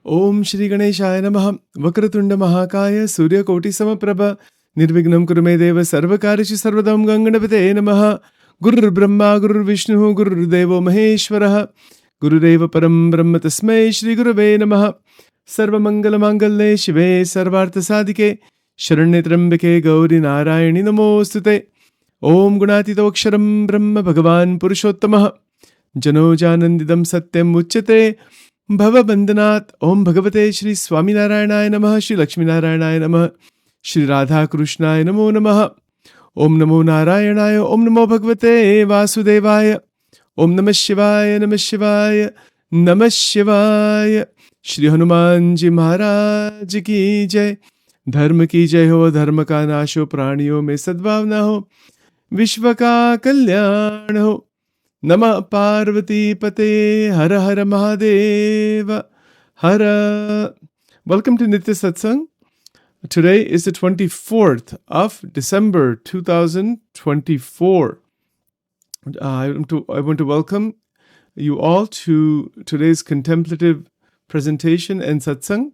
Om Shri Ganeshaya Namaha Vakratunda Mahakaya Surya Koti Samaprabha Nirvignam Kurume Deva Sarvakarishi Sarvadam Ganganapate Namaha Guru Brahma Guru Vishnu Guru Devo Maheshwaraha Guru Deva Param Brahma Tasmai Shri Gurave Namaha Sarva Mangala Mangalle Shive Sarvartha Sadike Sharanye Trambake Gauri Narayani Namostute Om Gunatito Aksharam Brahma Bhagavan Purushottamaha Jano Janandidam Satyam Uchyate Bhava Bandhanat Om Bhagavate Shri Swami Narayanaaya Namaha Shri Lakshmi Narayanaaya Namaha Shri Radha Krishnaya Namo Namaha Om Namo Narayanaya Om Namo Bhagavate Vasudevaya Om Namah Shivaya Namah Shivaya Namah Shivaya Shri Hanuman Ji Maharaj Ki Jai Dharma Ki Jai Ho Dharma Ka Nash Ho Praniyon Mein Sadbhavna Ho Vishwa Ka Kalyan Ho Namah Parvati Pate Hara Hara Mahadeva Hara. Welcome to Nitya Satsang. Today is the 24th of December 2024. I want to welcome you all to today's contemplative presentation and satsang.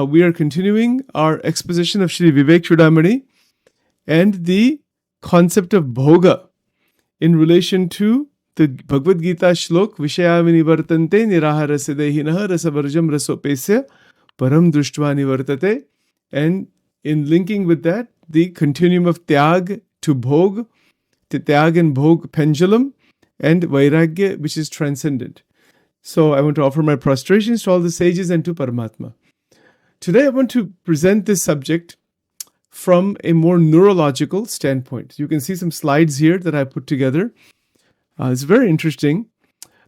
We are continuing our exposition of Shri Vivek Chudamani and the concept of bhoga in relation to the Bhagavad Gita shlok Vishayavini Vartante Nirahara Sidehinaha Rasavarjam Rasopesya Param Drishtva Nivartate, and in linking with that, the continuum of Tyag to Bhog, the Tyag and Bhog pendulum, and Vairagya, which is transcendent. So I want to offer my prostrations to all the sages and to Paramatma. Today I want to present this subject from a more neurological standpoint. You can see some slides here that I put together. It's very interesting.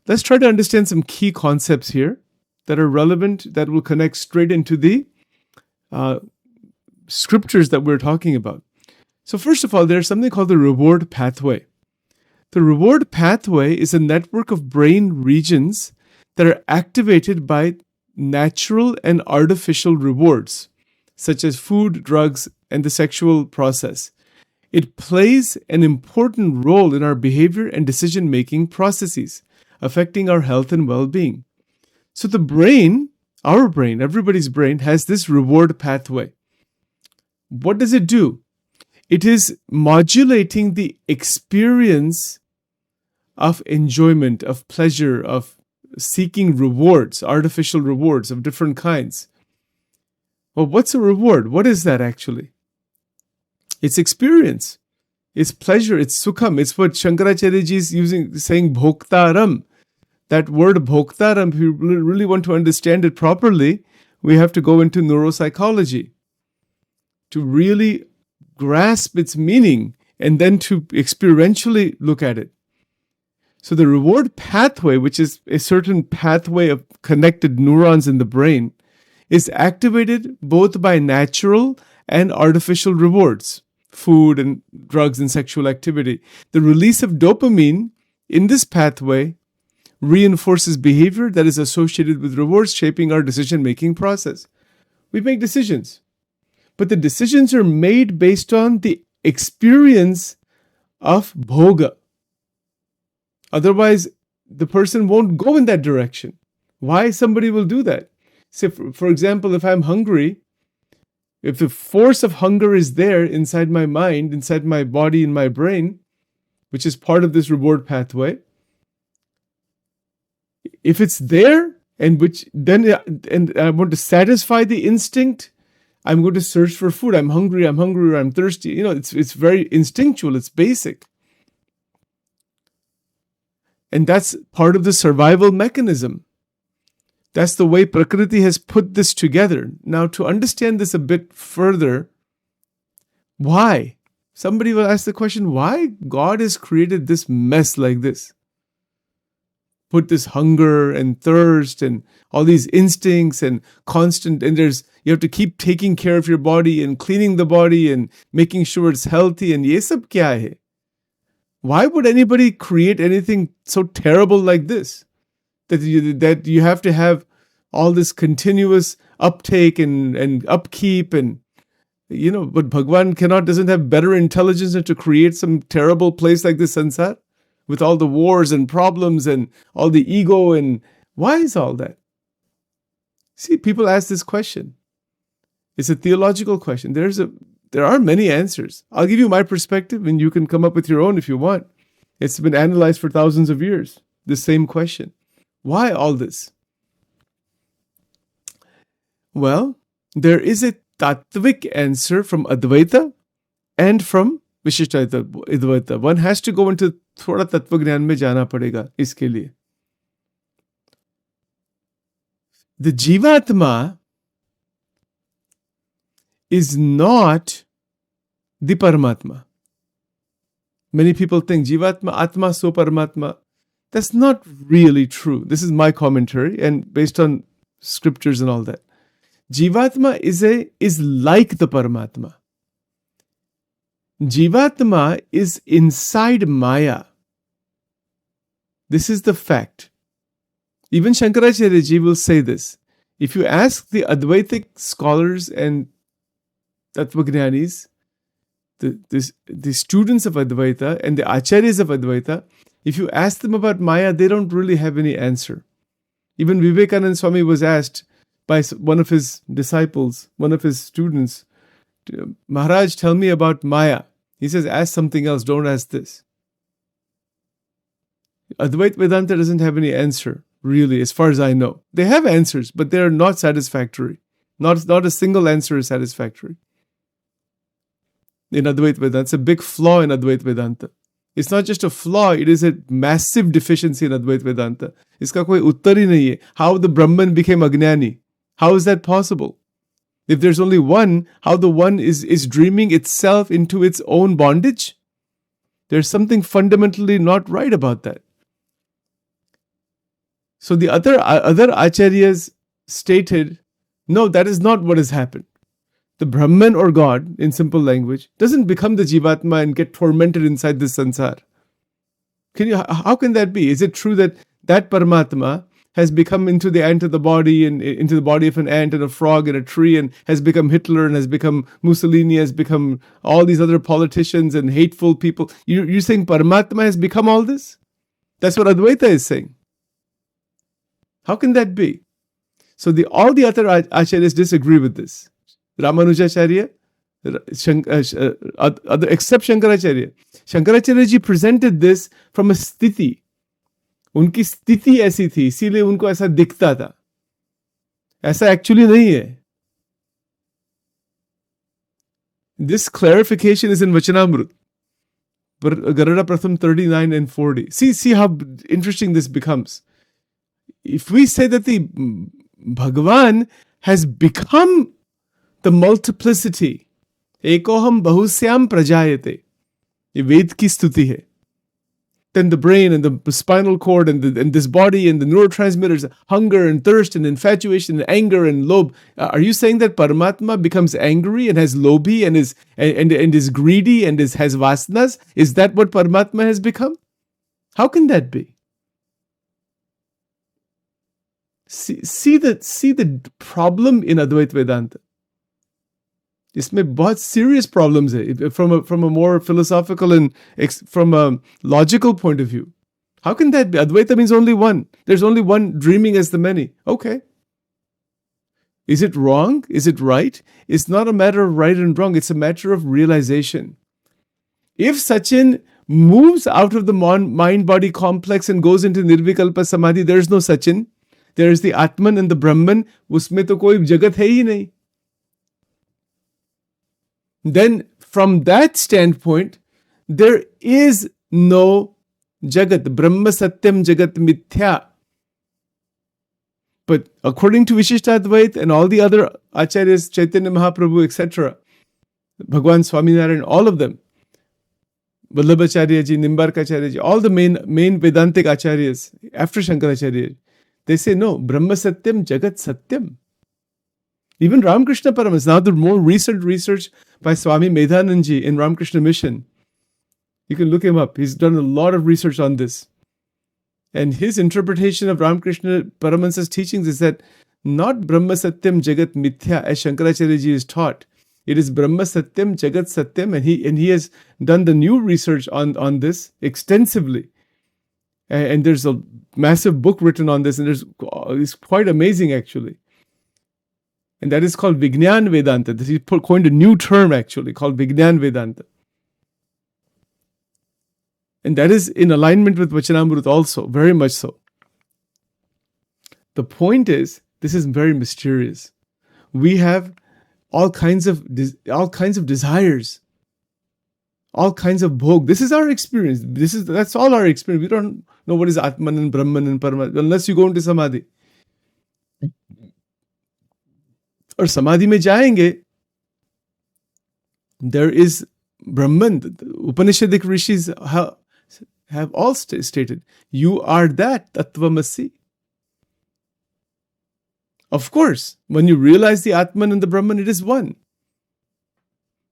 Let's try to understand some key concepts here that are relevant, that will connect straight into the scriptures that we're talking about. So first of all, there's something called the reward pathway. The reward pathway is a network of brain regions that are activated by natural and artificial rewards, such as food, drugs, and the sexual process. It plays an important role in our behavior and decision-making processes, affecting our health and well-being. So the brain, our brain, everybody's brain, has this reward pathway. What does it do? It is modulating the experience of enjoyment, of pleasure, of seeking rewards, artificial rewards of different kinds. Well, what's a reward? What is that actually? It's experience, it's pleasure, it's sukham. It's what Shankaracharya ji is saying bhoktaram. That word bhoktaram, if you really want to understand it properly, we have to go into neuropsychology to really grasp its meaning and then to experientially look at it. So the reward pathway, which is a certain pathway of connected neurons in the brain, is activated both by natural and artificial rewards, food and drugs and sexual activity. The release of dopamine in this pathway reinforces behavior that is associated with rewards, shaping our decision-making process. We make decisions, but the decisions are made based on the experience of bhoga. Otherwise, the person won't go in that direction. Why somebody will do that? Say, for example, if I'm hungry, if the force of hunger is there inside my mind, inside my body, in my brain, which is part of this reward pathway, if it's there and I want to satisfy the instinct, I'm going to search for food. I'm hungry, or I'm thirsty. It's very instinctual, it's basic. And that's part of the survival mechanism. That's the way Prakriti has put this together. Now, to understand this a bit further, why? Somebody will ask the question, why God has created this mess like this? Put this hunger and thirst and all these instincts and you have to keep taking care of your body and cleaning the body and making sure it's healthy, and ye sab kya hai? Why would anybody create anything so terrible like this? That you have to have all this continuous uptake and upkeep but Bhagwan doesn't have better intelligence than to create some terrible place like this sansar with all the wars and problems and all the ego, and why is all that? See, people ask this question. It's a theological question. There are many answers. I'll give you my perspective and you can come up with your own if you want. It's been analyzed for thousands of years, the same question. Why all this? Well, there is a tattvic answer from Advaita and from Vishishtadvaita. One has to go into थोड़ा तत्व ज्ञान में जाना पड़ेगा इसके लिए. The Jivatma is not the Paramatma. Many people think Jivatma, Atma, so Paramatma. That's not really true. This is my commentary and based on scriptures and all that. Jivatma is like the Paramatma. Jivatma is inside Maya. This is the fact. Even Shankaracharya Ji will say this. If you ask the Advaitic scholars and Tattvagnanis, the students of Advaita and the Acharyas of Advaita, if you ask them about Maya, they don't really have any answer. Even Vivekananda Swami was asked by one of his disciples, one of his students, Maharaj, tell me about Maya. He says, ask something else, don't ask this. Advaita Vedanta doesn't have any answer, really, as far as I know. They have answers, but they are not satisfactory. Not a single answer is satisfactory. In Advaita Vedanta, it's a big flaw in Advaita Vedanta. It's not just a flaw, it is a massive deficiency in Advaita Vedanta. Iska koi uttar hi nahi hai. How the Brahman became Agnani? How is that possible? If there's only one, how the one is dreaming itself into its own bondage? There's something fundamentally not right about that. So the other acharyas stated, no, that is not what has happened. The Brahman or God, in simple language, doesn't become the Jivatma and get tormented inside this sansar. How can that be? Is it true that Paramatma has become into the ant of the body and into the body of an ant and a frog and a tree and has become Hitler and has become Mussolini, has become all these other politicians and hateful people? You're saying Paramatma has become all this? That's what Advaita is saying. How can that be? So all the other acharyas disagree with this. Ramanujacharya, except Shankaracharya. Shankaracharya ji presented this from a sthiti. उनकी स्थिति ऐसी थी, इसीलिए उनको ऐसा दिखता था. ऐसा एक्चुअली नहीं है. This clarification is in Vachanamrut, Garada Pratham 39 and 40. See how interesting this becomes. If we say that the Bhagavan has become the multiplicity, Ekoham Bahusyam Prajayate, ये वेद की स्तुति है. Then the brain and the spinal cord and this body and the neurotransmitters, hunger and thirst and infatuation and anger and lobe. Are you saying that Paramatma becomes angry and has lobhi and is greedy and has vasanas? Is that what Paramatma has become? How can that be? See the problem in Advaita Vedanta. इसमें बहुत serious problems है from a more philosophical and from a logical point of view. How can that be? Advaita means only one. There's only one dreaming as the many. Okay. Is it wrong? Is it right? It's not a matter of right and wrong. It's a matter of realization. If Sachin moves out of the mind-body complex and goes into Nirvikalpa Samadhi, there's no Sachin. There's the Atman and the Brahman. उसमें तो कोई जगत है ही नहीं. Then from that standpoint, there is no Jagat. Brahma Satyam Jagat Mithya. But according to Vishishtadvait and all the other Acharyas, Chaitanya Mahaprabhu, etc., Bhagwan Swaminarayan, all of them, Vallabhacharya ji, Nimbarkacharya ji, all the main Vedantic Acharyas after Shankaracharya, they say no, Brahma Satyam Jagat Satyam. Even Ramakrishna Paramahansa, now the more recent research by Swami Medhananji in Ramakrishna Mission, you can look him up. He's done a lot of research on this. And his interpretation of Ramakrishna Paramahansa's teachings is that not Brahma Satyam Jagat Mithya as Shankaracharya ji is taught. It is Brahma Satyam Jagat Satyam, and he has done the new research on this extensively. And there's a massive book written on this, and it's quite amazing actually. And that is called Vijnana Vedanta. He coined a new term actually called Vijnana Vedanta. And that is in alignment with Vachanamrut also, very much so. The point is, this is very mysterious. We have all kinds of desires, all kinds of bhog. This is our experience. That's all our experience. We don't know what is Atman and Brahman and Paramatma unless you go into Samadhi. और समाधि में जाएंगे, there is Brahman. Upanishadic rishis have all stated, you are that Tattvamasi. Of course, when you realize the Atman and the Brahman, it is one.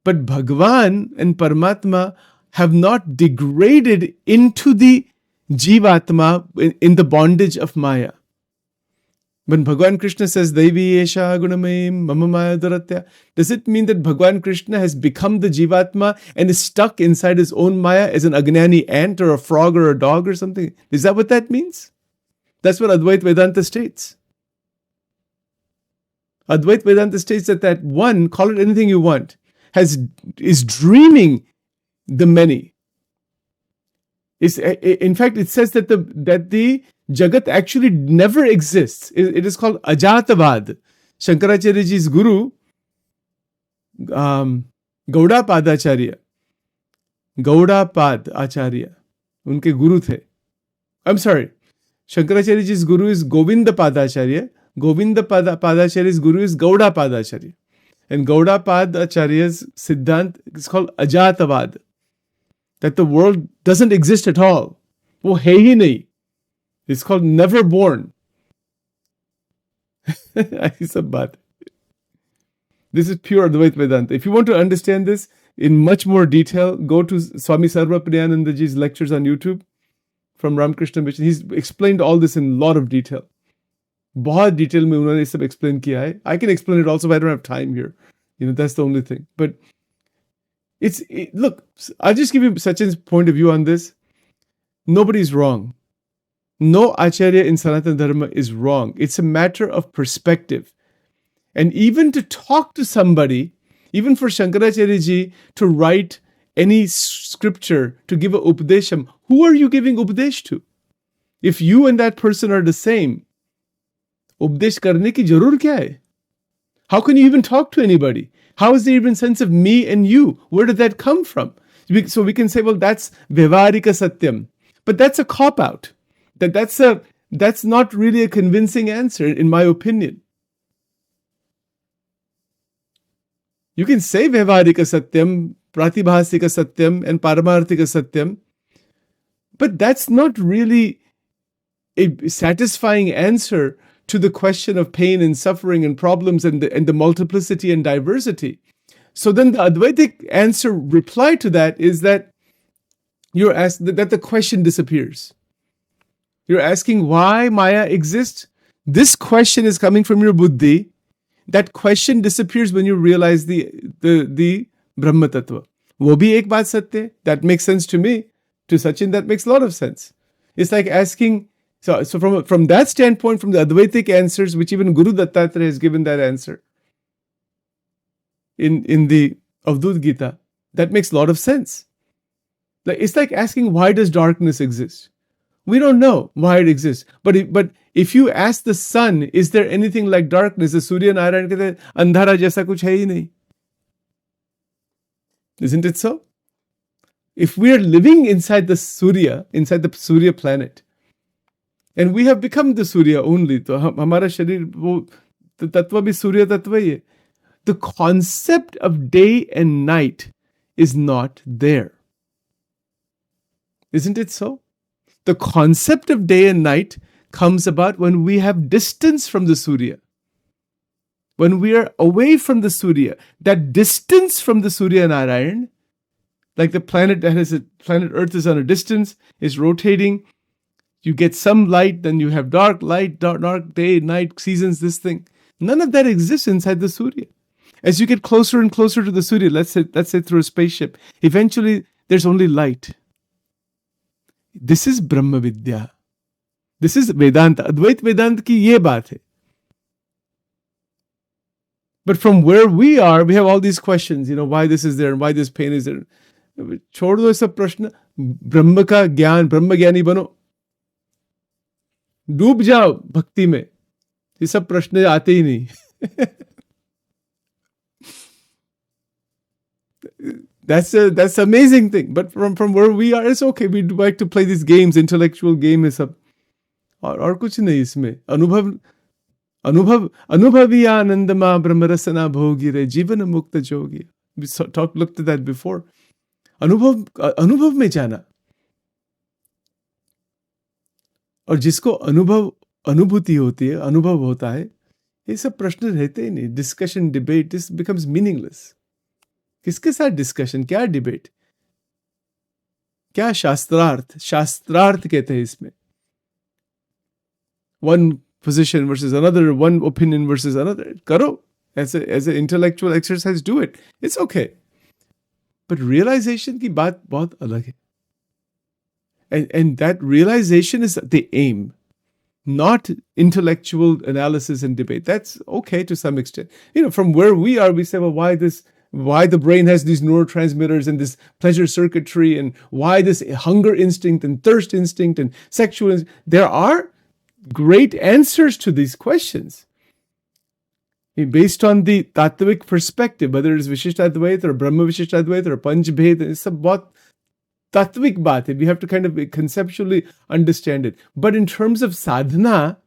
But Bhagavan and Paramatma have not degraded into the Jivatma in the bondage of Maya. When Bhagavan Krishna says, Devi Esha Gunamayim Mama Maya Duratya, does it mean that Bhagavan Krishna has become the Jivatma and is stuck inside his own Maya as an Agnani ant or a frog or a dog or something? Is that what that means? That's what Advaita Vedanta states. Advaita Vedanta states that one, call it anything you want, is dreaming the many. In fact, it says that the Jagat actually never exists. It is called Ajatavad. Shankaracharya ji's guru, Gauda Padacharya, unke guru the. I'm sorry. Shankaracharya ji's guru is Govinda Padacharya. Govinda Padacharya's guru is Gauda Padacharya. And Gauda Padacharya's Siddhant is called Ajatavad. That the world doesn't exist at all. वो है ही नहीं. It's called never born. This is pure Advaita Vedanta. If you want to understand this in much more detail, go to Swami Sarva Priyanandaji's lectures on YouTube from Ramakrishna Mission. He's explained all this in a lot of detail. बहुत detail में उन्होंने सब explain किया है. I can explain it also, but I don't have time here. That's the only thing. But look, I'll just give you Sachin's point of view on this. Nobody's wrong. No Acharya in Sanatana Dharma is wrong. It's a matter of perspective. And even to talk to somebody, even for Shankaracharya ji to write any scripture, to give a Upadesham, who are you giving Upadesh to? If you and that person are the same, Upadesh karne ki jarur kya hai? How can you even talk to anybody? How is there even sense of me and you? Where did that come from? So we can say, well, that's Vyavarika Satyam. But that's a cop-out. That's not really a convincing answer, in my opinion. You can say Vyavarika Satyam, Pratibhasika Satyam, and Paramarthika Satyam, but that's not really a satisfying answer to the question of pain and suffering and problems and the multiplicity and diversity. So then the Advaitic reply to that is that you're asked that the question disappears. You're asking why Maya exists. This question is coming from your buddhi. That question disappears when you realize the Brahma Tattva. Wo bhi ek baat satya. That makes sense to me. To Sachin, that makes a lot of sense. It's like asking. So from that standpoint, from the Advaitic answers, which even Guru Dattatreya has given that answer in the Avadut Gita, that makes a lot of sense. It's like asking, why does darkness exist? We don't know why it exists. But if you ask the sun, is there anything like darkness? The Surya Narayan kehte, andhara jaisa kuch hai hi nahi. Isn't it so? If we are living inside the Surya planet, and we have become the Surya only, to hamara sharir wo tattva bhi Surya tattva hi hai. The concept of day and night is not there. Isn't it so? The concept of day and night comes about when we have distance from the Surya. When we are away from the Surya, that distance from the Surya Narayan, like the planet Earth is on a distance, is rotating. You get some light, then you have dark light, dark day, night, seasons, this thing. None of that exists inside the Surya. As you get closer and closer to the Surya, let's say through a spaceship, eventually there's only light. This is Brahma Vidya. This is Vedanta. Advait Vedanta ki ye baat hai. But from where we are, we have all these questions, why this is there and why this pain is there. छोड़ दो ये सब प्रश्न, ब्रह्म का ज्ञान, ब्रह्म ज्ञानी बनो, डूब जाओ भक्ति में, ये सब प्रश्न आते ही नहीं. That's amazing thing. But from where we are, it's okay. We like to play these games, intellectual game है सब, और कुछ नहीं इसमें. अनुभवी आनंदमा ब्रह्म रसना भोगी रे जीवन मुक्त जोगी. We looked at that before. अनुभव में जाना, और जिसको अनुभूति होती है, अनुभव होता है, ये सब प्रश्न रहते ही नहीं. Discussion, debate, this becomes meaningless. किसके साथ डिस्कशन, क्या डिबेट, क्या शास्त्रार्थ कहते हैं इसमें. One position versus another, one opinion versus another. Karo. As an intellectual exercise, do it. It's okay. But realization की बात बहुत अलग है. And that realization is the aim, not intellectual analysis and debate. That's okay to some extent. From where we are, we say, well, why the brain has these neurotransmitters and this pleasure circuitry, and why this hunger instinct and thirst instinct and sexual instinct. There are great answers to these questions based on the tattvic perspective, whether it's Vishishtadvaita or Brahma Vishishtadvaita or Panchbhed. It's a बहुत tattvic बात है. We have to kind of conceptually understand it. But in terms of sadhana,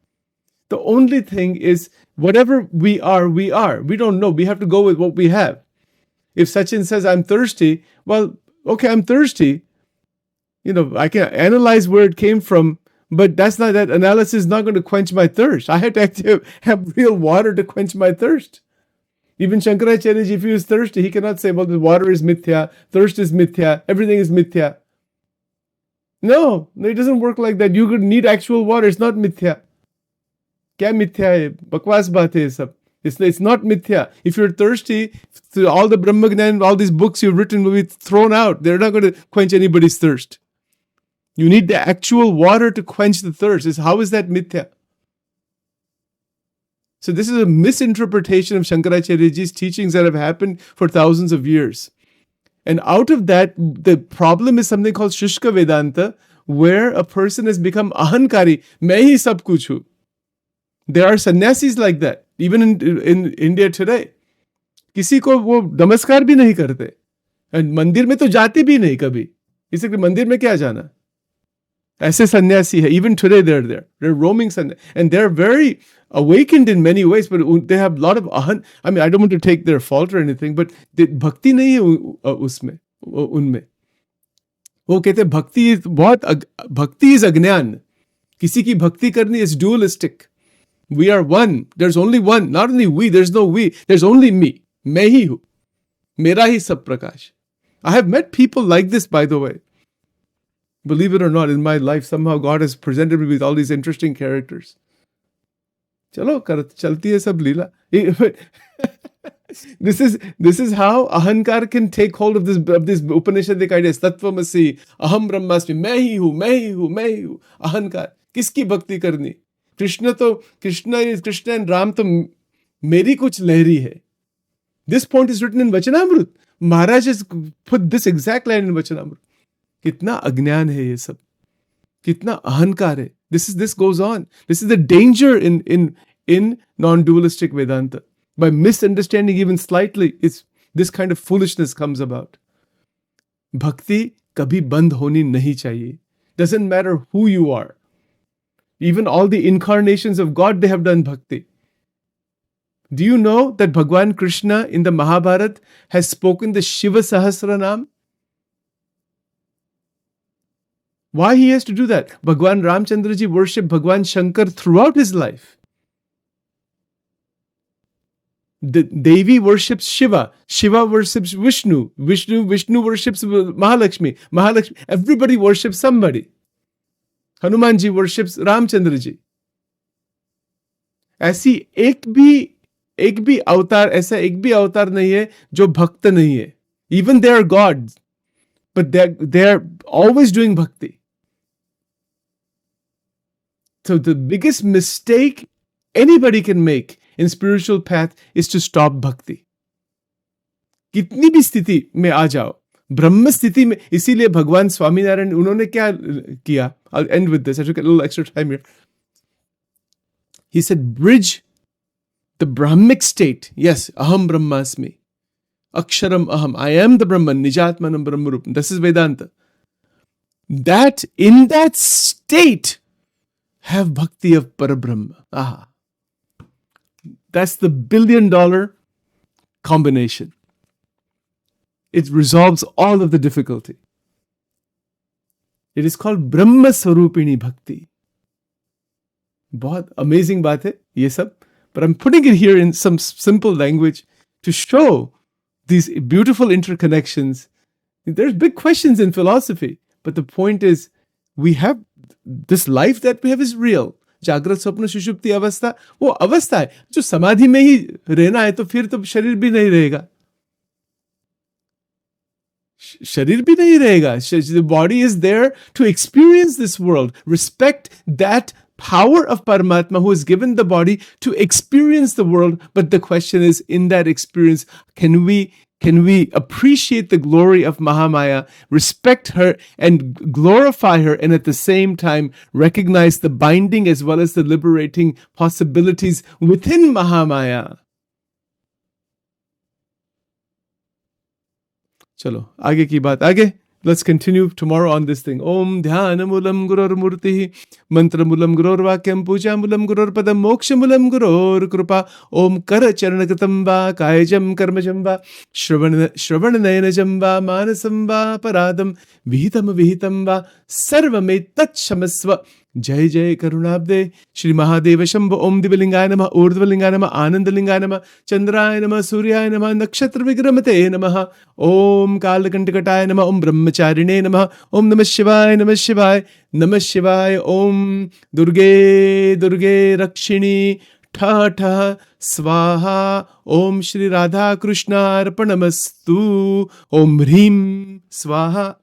the only thing is whatever we are, we are. We don't know. We have to go with what we have. If Sachin says, I'm thirsty, well, okay, I'm thirsty. I can analyze where it came from, but that analysis is not going to quench my thirst. I had to actually have real water to quench my thirst. Even Shankaracharya, if he was thirsty, he cannot say, well, the water is mithya, thirst is mithya, everything is mithya. No, it doesn't work like that. You could need actual water. It's not mithya. Kya mithya hai? Bakwas baat hai sab. It's not mithya. If you're thirsty, all the Brahma Gyan, all these books you've written will be thrown out. They're not going to quench anybody's thirst. You need the actual water to quench the thirst. How is that mithya? So this is a misinterpretation of Shankaracharyaji's teachings that have happened for thousands of years. And out of that, the problem is something called Shushka Vedanta, where a person has become ahankari. Main hi sab kuch hu. There are sannyasis like that, even in India today. किसी को वो नमस्कार भी नहीं करते, and मंदिर में तो जाते भी नहीं कभी. इसलिए मंदिर में क्या जाना? ऐसे सन्यासी है. Even today they're there. They're roaming sannyasi. And they're very awakened in many ways, but they have a lot of I mean, I don't want to take their fault or anything, but bhakti नहीं है उसमें, उनमें. वो कहते भक्ति is अज्ञान. किसी की भक्ति करनी is dualistic. We are one. There's only one. Not only we, there's no we. There's only me. मैं ही हूँ. मेरा ही सब प्रकाश. I have met people like this, by the way. Believe it or not, in my life, somehow God has presented me with all these interesting characters. चलो चलती है सब लीला. This is how ahankar can take hold of this Upanishadic ideas. Tattvamasi, aham brahmasmi, मैं ही हूँ. Ahankar. किसकी भक्ति करनी? Krishna and Ram तो मेरी कुछ लहरी है. This point is written in Vachanamrut. Maharaj has put this exact line in Vachanamrut. कितना अज्ञान है ये सब, कितना अहंकार है. This goes on. This is the danger in non-dualistic Vedanta. By misunderstanding even slightly, this kind of foolishness comes about. Bhakti kabhi band honi nahi chahiye. Doesn't matter who you are. Even all the incarnations of God, they have done bhakti. Do you know that Bhagwan Krishna in the Mahabharata has spoken the Shiva Sahasranam? Why he has to do that? Bhagwan Ramchandra ji worshipped Bhagwan Shankar throughout his life. The Devi worships Shiva. Shiva worships Vishnu. Vishnu worships Mahalakshmi. Everybody worships somebody. Hanuman ji worships Ramchandra ji. ऐसी एक भी अवतार नहीं है जो भक्त नहीं है. Even they are gods, but they're always doing bhakti. So the biggest mistake anybody can make in spiritual path is to stop bhakti. कितनी भी स्थिति में आ जाओ, ब्रह्म स्थिति में, इसीलिए भगवान स्वामीनारायण उन्होंने क्या किया? I'll end with this. I took a little extra time here. He said, bridge the Brahmic state. Yes, aham brahmasmi. Aksharam aham. I am the Brahman. Nijatmanam Brahmarupam. This is Vedanta. That in that state, have bhakti of Parabrahma. Aha. That's the $1 billion combination. It resolves all of the difficulty. It is called Brahma Swarupini Bhakti. बहुत amazing बात है ये सब, but I'm putting it here in some simple language to show these beautiful interconnections. There's big questions in philosophy, but the point is, we have this life that we have is real. जागृत स्वप्न सुषुप्ति अवस्था, वो अवस्था है जो समाधि में ही रहना है, तो फिर तो शरीर भी नहीं रहेगा, शरीर भी नहीं रहेगा. The body is there to experience this world. Respect that power of Paramatma who has given the body to experience the world. But the question is, in that experience, can we appreciate the glory of Mahamaya, respect her and glorify her, and at the same time recognize the binding as well as the liberating possibilities within Mahamaya? चलो आगे की बात आगे. Let's continue tomorrow on this thing. Om Dhyanamulam Gurur Murti Mantramulam Gurur Vakyam Pujamulam Gurur Padam Mokshamulam Gurur Krupa Om Kara Charanakatamba Kayajam Karmajamba Shravananayanajamba Manasamba Paradam Vihitam Sarvame Tatshamasva. जय जय करुणाब्दे श्री महादेव शंभो. ओम दिवलिंगाय नमः, ऊर्ध्वलिंगाय नमः, आनंदलिंगाय नमः, चंद्राय नमः, सूर्याय नमः, नक्षत्र विक्रमते नमः. ओम कालकंटकटाय नमः, ओम ब्रह्मचारिणे नमः, ओम नमः शिवाय नमः शिवाय नमः शिवाय. ओम दुर्गे दुर्गे रक्षिणी ठः ठः स्वाहा. ओम श्री राधा कृष्णार्पणमस्तु. ओम ह्रीं स्वाहा.